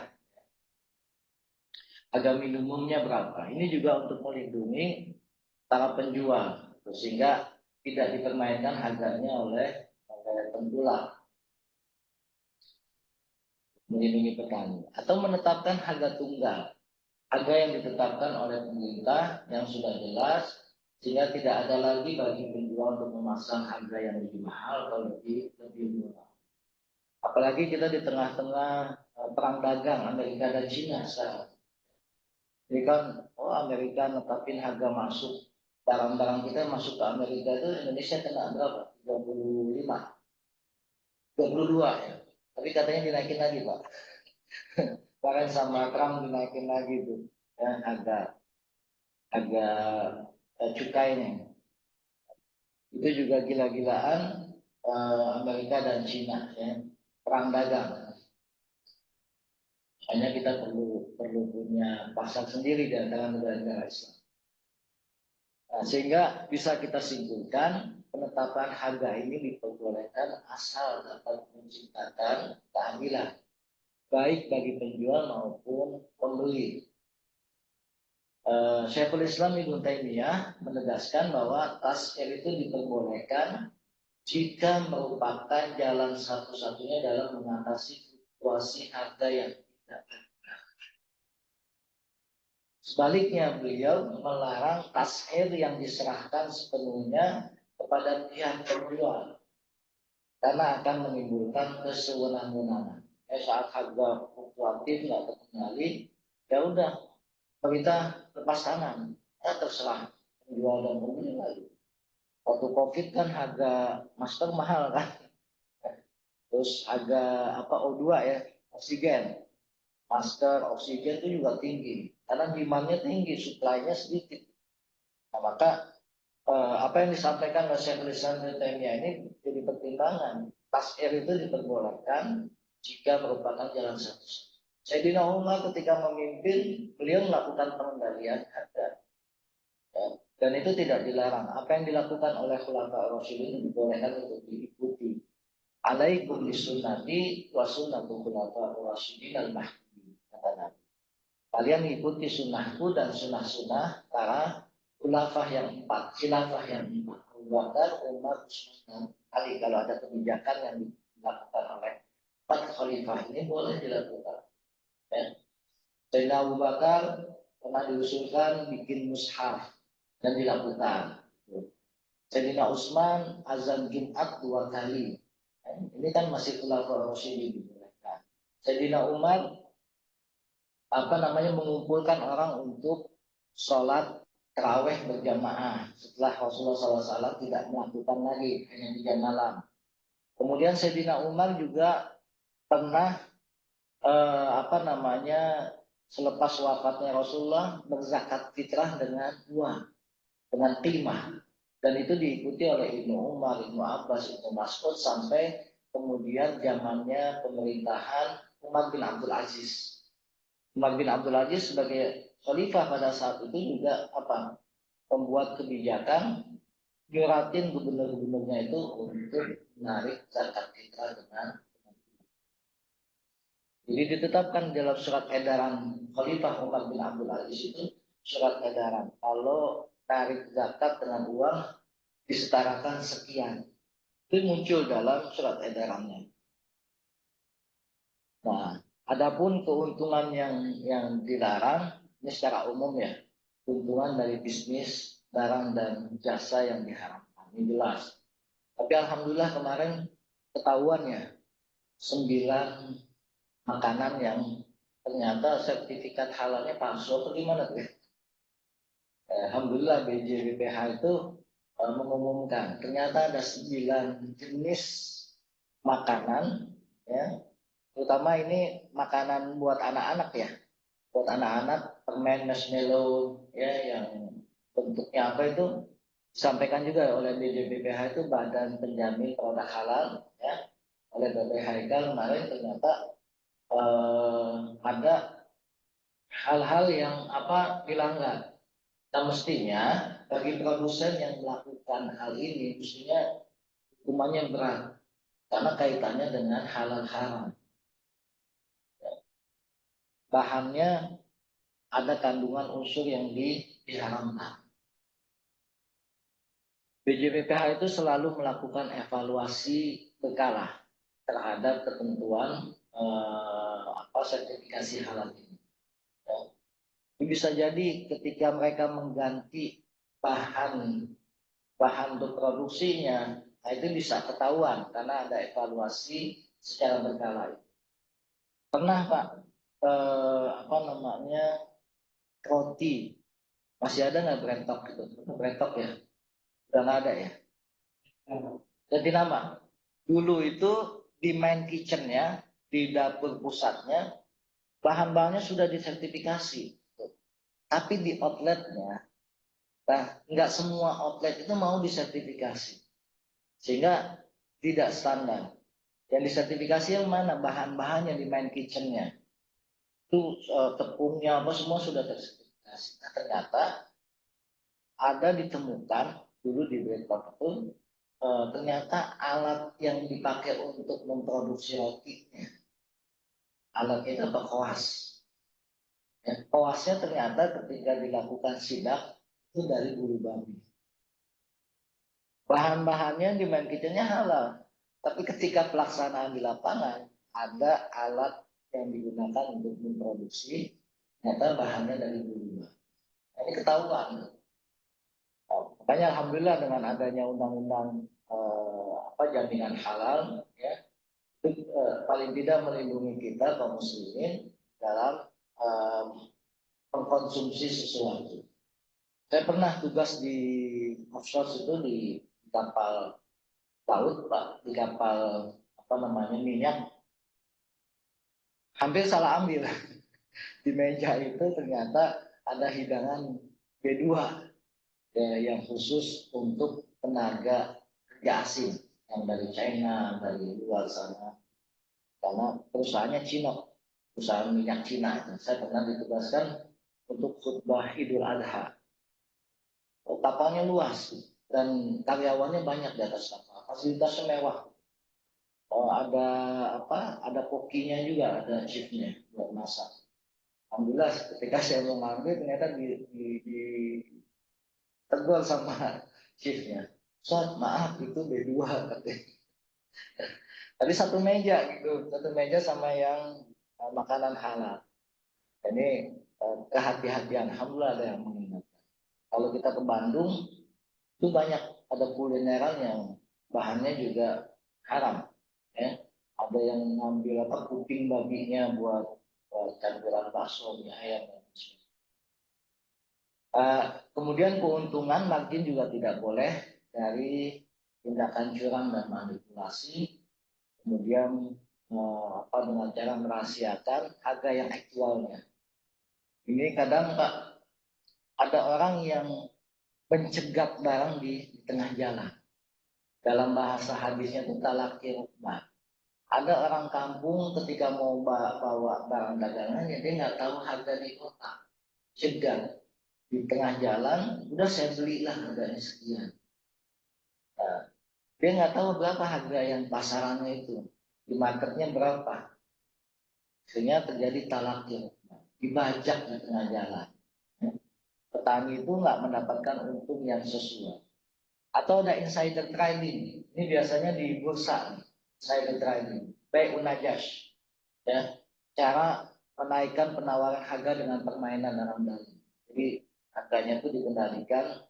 Harga minimumnya berapa? Ini juga untuk melindungi para penjual, sehingga tidak dipermainkan harganya oleh penjual, melindungi petani. Atau menetapkan harga tunggal, harga yang ditetapkan oleh pemerintah yang sudah jelas, sehingga tidak ada lagi bagi penjual untuk memasang harga yang lebih mahal atau lebih murah. Apalagi kita di tengah-tengah perang dagang Amerika dan China sekarang. Jadi kan, Amerika netapin harga masuk barang-barang kita masuk ke Amerika itu Indonesia kena berapa? 35, 22 ya. Tapi katanya dinaikin lagi Pak. Bahkan sama Trump dinaikin lagi tuh ya, harga cukainya. Itu juga gila-gilaan Amerika dan China ya, perang dagang. Hanya kita perlu punya pasar sendiri di antara negara-negara Islam. Nah, sehingga bisa kita simpulkan penetapan harga ini diperbolehkan asal dapat menciptakan keadilan baik bagi penjual maupun pembeli. Syekhul Islam Ibnu Taimiyah menegaskan bahwa tas'ir itu diperbolehkan jika merupakan jalan satu-satunya dalam mengatasi fluktuasi harga yang tidak ada. Sebaliknya, beliau melarang tas'ir yang diserahkan sepenuhnya kepada pihak penjual karena akan menimbulkan kesewenang-wenangan. Saat harga fluktuatif nggak terkendali, ya udah pemerintah lepas tangan, terserah penjual dan pembeli lagi. Waktu COVID kan harga masker mahal kan, terus harga O2 ya, oksigen, masker, oksigen itu juga tinggi, karena demandnya tinggi, supply-nya sedikit. Nah, maka apa yang disampaikan oleh Syekhul Islam Ibnu Taimiyah ini jadi pertimbangan. Tas'ir itu diperbolehkan jika merupakan jalan satu. Sayyidina Umar ketika memimpin, beliau melakukan pengendalian harga. Ya, dan itu tidak dilarang. Apa yang dilakukan oleh Khulafaur Rasyidin dibolehkan untuk diikuti. Alaikum bisunnati wa sunnatul khulafaur rasyidin al-mahdi, kata Nabi. Kalian ikuti sunnahku dan sunnah-sunnah para khulafah yang 4, khilafah yang 4. Abu Bakar, Umar, Utsman, dan Ali. Kalau ada kebijakan yang dilakukan oleh 4 khalifah ini boleh dilakukan. Ya. Sayyidina Abu Bakar pernah diusulkan bikin mushaf dan dilakukan. Sayyidina Utsman azan Jumat 2 kali. Ini kan masih khulafaur rasyidin. Sayyidina Umar mengumpulkan orang untuk sholat taraweh berjamaah setelah Rasulullah SAW tidak melakukan lagi, hanya di jam malam. Kemudian Sayyidina Umar juga pernah apa namanya, selepas wafatnya Rasulullah berzakat fitrah dengan uang, dengan timah, dan itu diikuti oleh Ibnu Umar, Ibnu Abbas, Ibnu Mas'ud sampai kemudian zamannya pemerintahan Umar bin Abdul Aziz. Umar bin Abdul Aziz sebagai khalifah pada saat itu juga apa, membuat kebijakan nyuratin gubernur-gubernurnya itu untuk menarik zakat fitrah dengan. Jadi ditetapkan dalam surat edaran Khalifah Umar bin Abdul Aziz itu, surat edaran kalau tarik zakat dengan uang disetarakan sekian. Itu muncul dalam surat edarannya. Nah, adapun keuntungan yang dilarang ini secara umum ya, keuntungan dari bisnis barang dan jasa yang diharamkan. Ini jelas. Tapi alhamdulillah kemarin ketahuan ya 9 makanan yang ternyata sertifikat halalnya palsu atau gimana tuh ya? Alhamdulillah BJBPH itu mengumumkan ternyata ada 9 jenis makanan ya, terutama ini makanan buat anak-anak ya, buat anak-anak, permen marshmallow ya, yang bentuknya apa itu disampaikan juga oleh BJBPH itu Badan Penjamin Produk Halal ya, oleh BPH kemarin ternyata ada hal-hal yang apa dilanggar. Nah, mestinya bagi produsen yang melakukan hal ini mestinya hukumannya berat karena kaitannya dengan halal haram. Bahannya ada kandungan unsur yang diharamkan. BJPPH itu selalu melakukan evaluasi berkala terhadap ketentuan sertifikasi halal ini. Bisa jadi ketika mereka mengganti bahan untuk produksinya, nah itu bisa ketahuan karena ada evaluasi secara berkala. Pernah Pak, apa namanya, roti masih ada nggak Brentok gitu? Brentok ya, udah nggak ada ya. Jadi nama dulu itu di main kitchennya, di dapur pusatnya, bahan-bahannya sudah disertifikasi, tapi di outletnya, nah nggak semua outlet itu mau disertifikasi, sehingga tidak standar. Yang disertifikasi yang mana? Bahan-bahannya di main kitchennya. Itu tepungnya apa semua sudah tersertifikasi. Nah, ternyata ada ditemukan dulu di Bangkok itu ternyata alat yang dipakai untuk memproduksi rotinya, alat itu apa? Koas. Ya, koasnya ternyata ketika dilakukan sidak itu dari bulu babi. Bahan-bahannya di main kitchennya halal, tapi ketika pelaksanaan di lapangan ada alat yang digunakan untuk memproduksi, ternyata bahannya dari bulu babi. Nah, ini ketahuan. Makanya alhamdulillah dengan adanya undang-undang jaminan halal ya, itu paling tidak melindungi kita kaum muslimin dalam eh, mengkonsumsi sesuatu. Saya pernah tugas di offshore itu di kapal laut Pak, di kapal apa namanya minyak, hampir salah ambil. Di meja itu ternyata ada hidangan B2 ya, yang khusus untuk tenaga kerja asing yang dari China, dari luar sana. Karena perusahaannya Cina, perusahaan minyak Cina itu. Saya pernah ditugaskan untuk khutbah Idul Adha. Kapalnya luas dan karyawannya banyak di atas kapal. Fasilitasnya mewah. Ada apa? Ada kokinya juga, ada chiefnya buat masak. Alhamdulillah ketika saya mau ngambil ternyata tegur sama chiefnya. So, maaf itu B2 katanya. Tadi satu meja gitu, satu meja sama yang makanan halal. Ini kehati-hatian, alhamdulillah ada yang mengingatkan. Kalau kita ke Bandung, itu banyak ada kulineran yang bahannya juga haram. Ya. Ada yang ngambil apa kuping babinya buat campuran bakso, mie ayam. Kemudian keuntungan margin juga tidak boleh dari tindakan curang dan manipulasi, kemudian dengan cara merahasiakan harga yang aktualnya. Ini kadang Pak, ada orang yang mencegat barang di tengah jalan. Dalam bahasa hadisnya itu talaqi rukbah. Ada orang kampung ketika mau bawa barang dagangannya, dia nggak tahu harga di kota. Cegat di tengah jalan, udah saya belilah harganya sekian. Nah, dia nggak tahu berapa harga yang pasarannya itu. Di marketnya berapa. Sehingga terjadi talaqi rukbah. Dibajak di tengah jalan. Petani itu nggak mendapatkan untung yang sesuai. Atau ada insider trading. Ini biasanya di bursa, insider trading. Bai'un najash. Ya, cara menaikkan penawaran harga dengan permainan dalam dalil. Jadi harganya itu dikendalikan,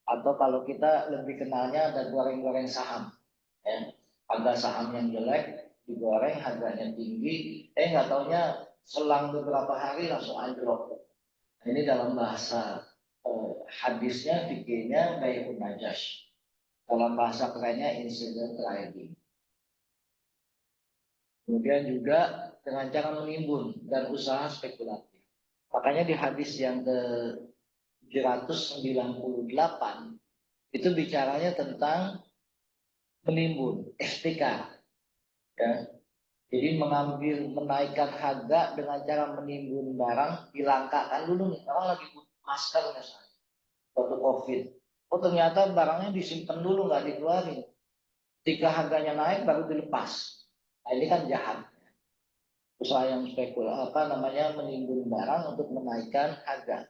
atau kalau kita lebih kenalnya ada goreng-goreng saham. Ya, harga saham yang jelek digoreng, harganya tinggi, nggak taunya selang beberapa hari langsung anjlok. Nah, ini dalam bahasa hadisnya, fikirnya bai'un najash. Dalam bahasa kerennya insider trading. Kemudian juga dengan cara menimbun dan usaha spekulatif. Makanya di hadis yang ke-798 itu bicaranya tentang menimbun, ihtikar. Ya. Jadi mengambil, menaikkan harga dengan cara menimbun barang, dilangkakan dulu nih. Orang lagi butuh masker misalnya, waktu COVID. Oh ternyata barangnya disimpan dulu, nggak dikeluarin. Ketika harganya naik baru dilepas. Nah ini kan jahat. Usaha yang menimbun barang untuk menaikkan harga.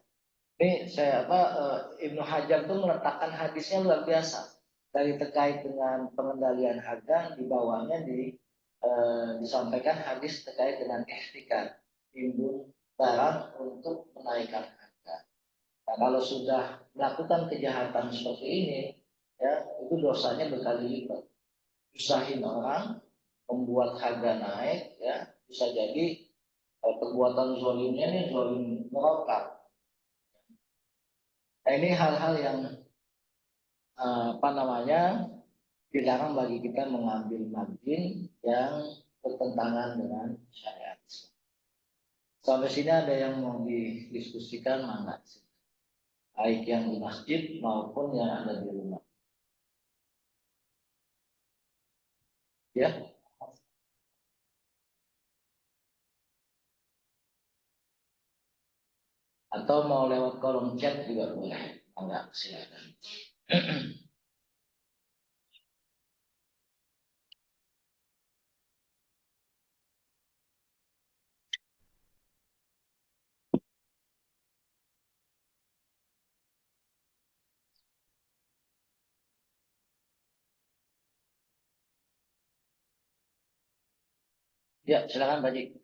Ini Ibnu Hajar tuh meletakkan hadisnya luar biasa. Dari terkait dengan pengendalian harga, di bawahnya disampaikan hadis terkait dengan ihtikar, timbun barang untuk menaikkan harga. Nah, kalau sudah melakukan kejahatan seperti ini, ya itu dosanya berkali lipat. Usahin orang, membuat harga naik, ya bisa jadi perbuatan zolimnya ini zolim merokap. Nah, ini hal-hal yang dilarang bagi kita mengambil margin yang bertentangan dengan syariat. Sampai sini ada yang mau didiskusikan, mana baik yang di masjid maupun yang ada di rumah. Ya, atau mau lewat kolom chat juga boleh. Enggak, silakan. Ya, silakan Pak Ji.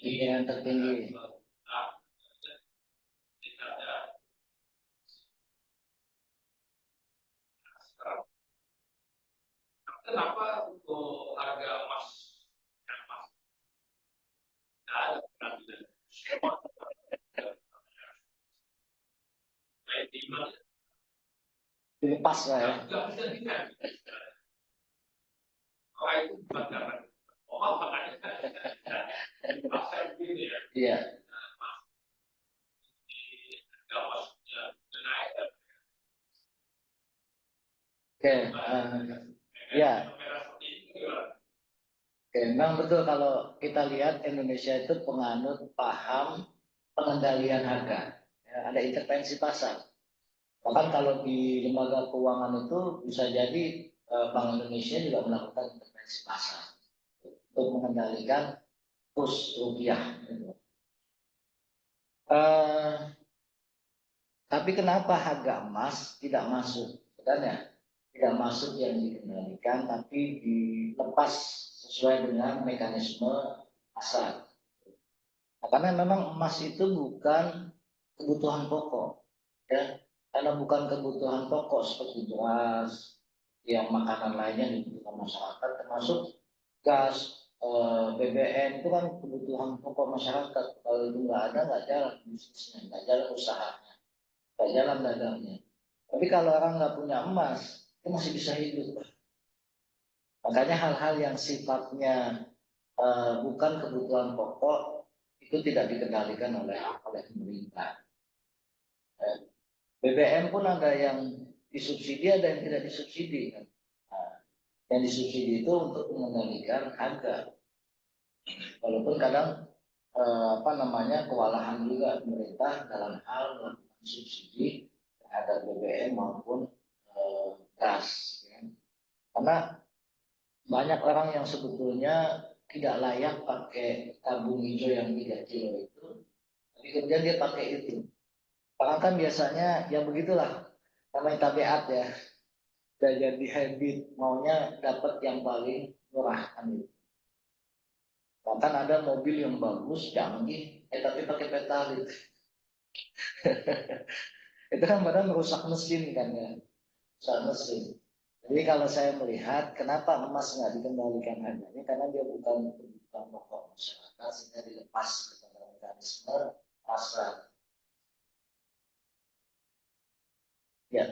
Yang tertinggi. Kenapa untuk harga emas? Dilepas lah ya. Iya. Oke, ya. Oke, memang betul kalau kita lihat Indonesia itu penganut paham pengendalian harga. Ya, ada intervensi pasar. Bahkan kalau di lembaga keuangan itu bisa jadi Bank Indonesia juga melakukan intervensi pasar untuk mengendalikan kurs rupiah. Tapi kenapa harga emas tidak masuk? Sebenarnya tidak masuk yang dikendalikan, tapi dilepas sesuai dengan mekanisme pasar. Nah, karena memang emas itu bukan kebutuhan pokok, ya. Karena bukan kebutuhan pokok seperti beras, yang makanan lainnya dibutuhkan masyarakat, termasuk gas, BBM itu kan kebutuhan pokok masyarakat. Kalau itu nggak ada, nggak jalan bisnisnya, nggak jalan usahanya, nggak jalan dagangnya. Tapi kalau orang nggak punya emas, itu masih bisa hidup. Makanya hal-hal yang sifatnya bukan kebutuhan pokok itu tidak dikendalikan oleh pemerintah. BBM pun ada yang disubsidi, ada yang tidak disubsidi kan. Nah, yang disubsidi itu untuk mengendalikan harga. Walaupun kadang apa namanya kewalahan juga pemerintah dalam hal melakukan subsidi terhadap BBM maupun gas. Ya. Karena banyak orang yang sebetulnya tidak layak pakai tabung hijau yang 3 kilo itu, tapi kemudian dia pakai itu. Orang kan biasanya ya begitulah, namanya tabiat ya, udah jadi habit, maunya dapat yang paling murah kan gitu. Bahkan ada mobil yang bagus, canggih, tapi pakai petalit. Itu kan padahal merusak mesin kan ya, merusak mesin. Jadi kalau saya melihat kenapa emas nggak dikendalikan harganya, karena dia bukan kebutuhan pokok masyarakat, sehingga dilepas kepada mekanisme pasar. Ya,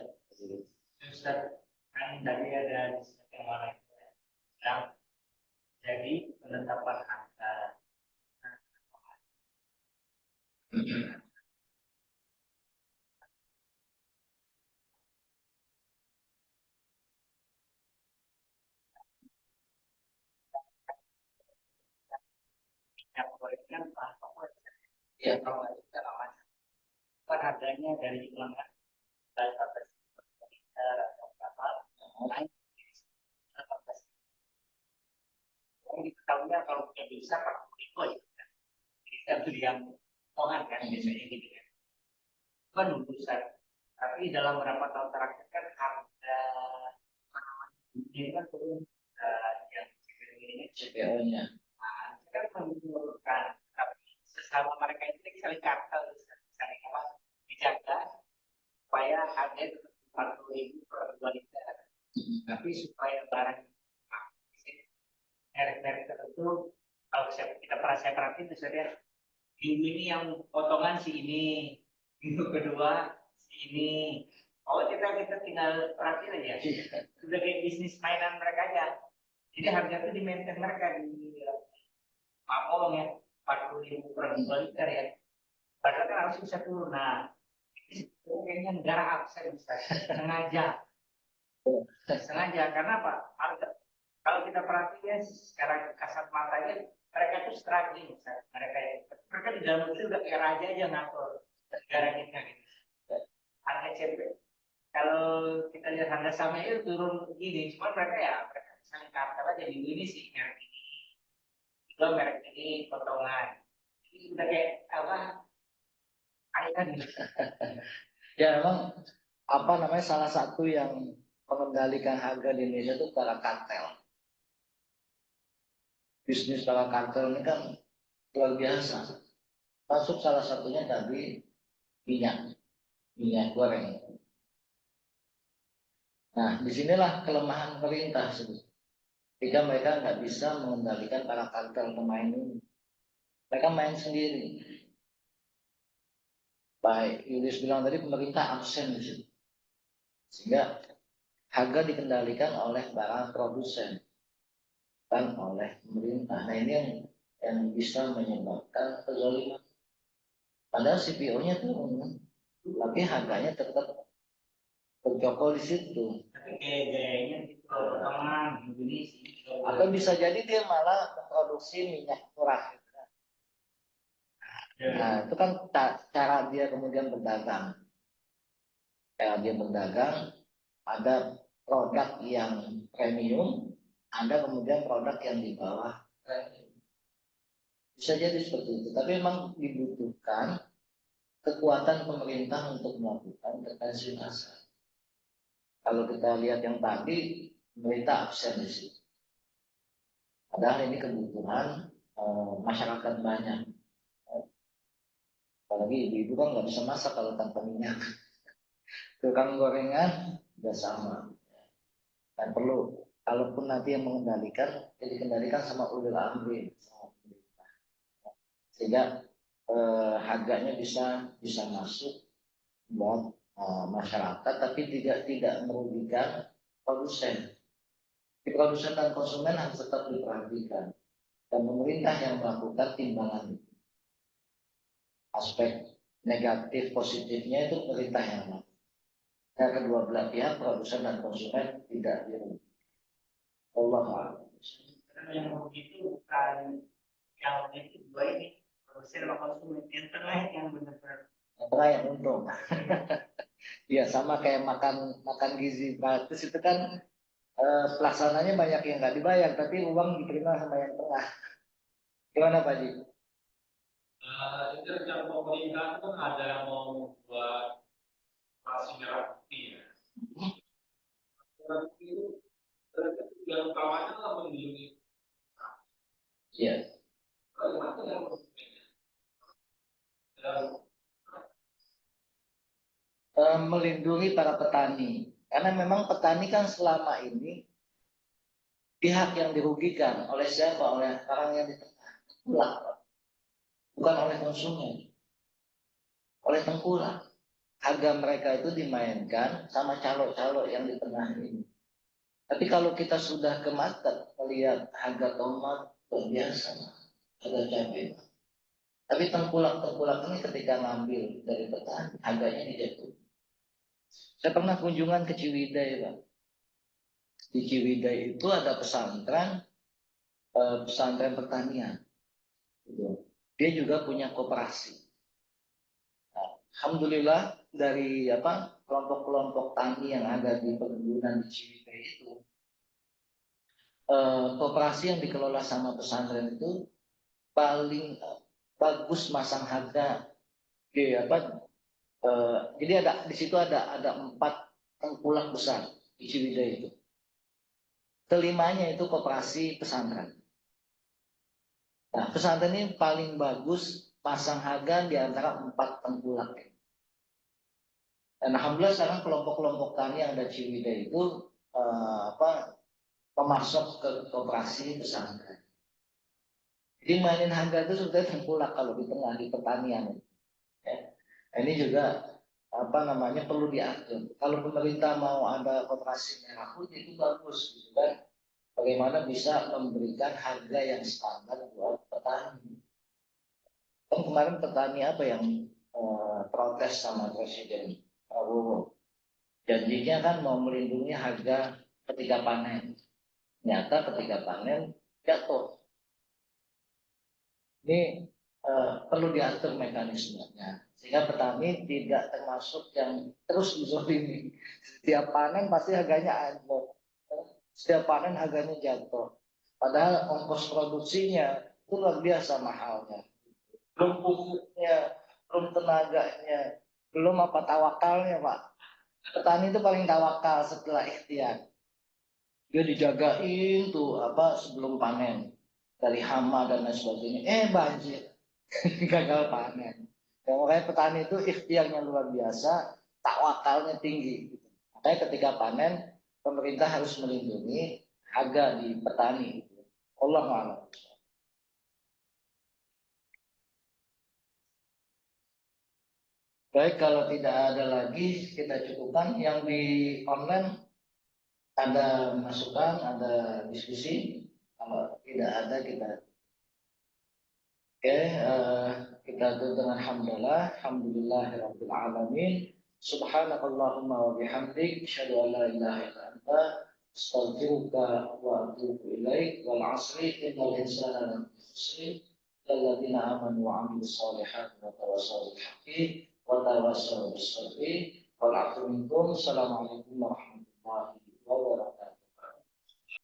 Ustaz, kan tadi ada yang mana yang jadi penetapan harga yang kan bahan pokok ya kalau itu segala macam kan harganya dari jumlah dari 14 berapa naik 14. Yang diketahuinya kalau punya bisa Pak Eko ya kita beli yang potongan kan biasanya gitu kan kan urusan tapi dalam beberapa tahun terakhir kan harga ini kan turun yang ini CPO-nya. nah, kan menurunkan tapi sesama mereka ini saling kartel saling apa dijaga supaya harga tetap 40.000 per 2 liter tapi supaya barang merek-merek tertentu kalau kita saya perhatiin misalnya minggu ini yang potongan si ini minggu kedua si ini oh kita tinggal perhatiin aja sudah kayak bisnis mainan mereka aja jadi harga itu di maintain mereka di Papong ya 40.000 per 2 liter ya padahal kan harus bisa turun nah itu kayaknya negara bisa sengaja karena apa harga kalau kita perhatikan sekarang kasat matanya mereka itu struggling mereka di dalam negeri udah kayak raja aja ngatur negara kita gitu. Harga CP kalau kita lihat harga saham itu turun begini cuma mereka saling kartel aja minggu ini sih merek ini juga merek ini potongan jadi udah kayak apa kan gitu. Ya memang apa namanya salah satu yang mengendalikan harga di Indonesia itu para kartel. Bisnis para kartel ini kan luar biasa. Masuk salah satunya tadi minyak goreng. Nah, disinilah kelemahan pemerintah sebetulnya. Jika mereka nggak bisa mengendalikan para kartel pemain ini, mereka main sendiri. Baik, Yulis bilang tadi pemerintah absen di situ, sehingga harga dikendalikan oleh para produsen dan oleh pemerintah. Nah ini yang bisa menyebabkan kezaliman. Padahal CPO-nya turun, tapi harganya tetap terjokol di situ. Tapi gaya-gayanya gitu potongan begini sih Atau bisa jadi dia malah memproduksi minyak murah. Nah, itu kan cara dia kemudian berdagang. Cara dia berdagang, ada produk yang premium, ada kemudian produk yang di bawah premium. Bisa jadi seperti itu. Tapi memang dibutuhkan kekuatan pemerintah untuk melakukan intervensi pasar. Kalau kita lihat yang tadi, pemerintah absen di situ. Padahal ini kebutuhan masyarakat banyak. Apalagi ibu-ibu kan nggak bisa masak kalau tanpa minyak. Tukang gorengan juga sama. Dan perlu, kalaupun nanti yang mengendalikan, jadi dikendalikan sama ulil amri, sehingga harganya bisa masuk buat masyarakat, tapi tidak merugikan produsen. Di produsen dan konsumen harus tetap diperhatikan, dan pemerintah yang melakukan timbangan aspek negatif positifnya itu pemerintah yang melakukan. Dan kedua belah pihak, produsen dan konsumen, tidak dirugikan. Allah a'lam. Karena yang begitu bukan yang itu dua ini produsen sama konsumen, yang tengah yang benar-benar yang untung. Ya sama kayak makan makan gizi gratis itu kan pelaksananya banyak yang nggak dibayar, tapi uang diterima sama yang tengah. Gimana Pak Ji? Itu yang pemerintah kan ada yang mau buat operasi merah putih ya. Merah putih itu yang utamanya adalah melindungi. Iya. Bagaimana yang Melindungi para petani, karena memang petani kan selama ini pihak yang dirugikan oleh siapa? Oleh orang yang di tengah, tengkulak, bukan oleh konsumen, oleh tengkulak. Harga mereka itu dimainkan sama calo-calo yang di tengah ini. Tapi kalau kita sudah ke market melihat harga tomat luar biasa, harga cabai. Tapi tengkulak-tengkulak ini ketika ngambil dari petani, harganya dijatuh. Saya pernah kunjungan ke Ciwidey, Pak. Di Ciwidey itu ada pesantren, pesantren pertanian. Dia juga punya koperasi. Nah, alhamdulillah dari kelompok-kelompok tani yang ada di perkebunan di Ciwidey itu, koperasi yang dikelola sama pesantren itu paling bagus masang harga di jadi di situ ada 4 tengkulak besar di Ciwidey itu. Kelimanya itu koperasi pesantren. Nah, pesantren ini paling bagus pasang harga di antara 4 tengkulak. Dan alhamdulillah sekarang kelompok-kelompok tani yang ada di Ciwidey itu memasok ke koperasi pesantren. Jadi mainin harga itu sudah tengkulak kalau di tengah di pertanian. Ya. Ini juga perlu diatur. Kalau pemerintah mau ada koperasi merah putih itu bagus, gitu kan? Bagaimana bisa memberikan harga yang standar buat petani. Kan kemarin petani apa yang protes sama Presiden Prabowo. Janjinya kan mau melindungi harga ketika panen. Ternyata ketika panen jatuh. Ini perlu diatur mekanismenya sehingga petani tidak termasuk yang terus dizolimi. Setiap panen pasti harganya anjlok. Setiap panen harganya jatuh. Padahal ongkos produksinya itu luar biasa mahalnya. Belum pupuknya, belum tenaganya, belum tawakalnya Pak. Petani itu paling tawakal setelah ikhtiar. Dia dijagain tuh sebelum panen dari hama dan lain sebagainya. Banjir, gagal panen. Dan makanya petani itu ikhtiarnya luar biasa, tawakalnya tinggi. Makanya ketika panen, pemerintah harus melindungi harga di petani. Allah a'lam. Baik, kalau tidak ada lagi kita cukupkan. Yang di online ada masukan, ada diskusi. Kalau tidak ada kita kita tutup dengan alhamdulillahirabbil alamin. Subhanakallahumma wa bihamdik asyhadu an la ilaha illa anta astaghfiruka wa atubu ilaik. Wal 'asri innal insana lafi khusr alladzina amanu wa 'amilus solihati wa tawassaw bil haqqi wa tawassaw bis sabri wal 'afwi minkum. Assalamualaikum warahmatullahi wabarakatuh.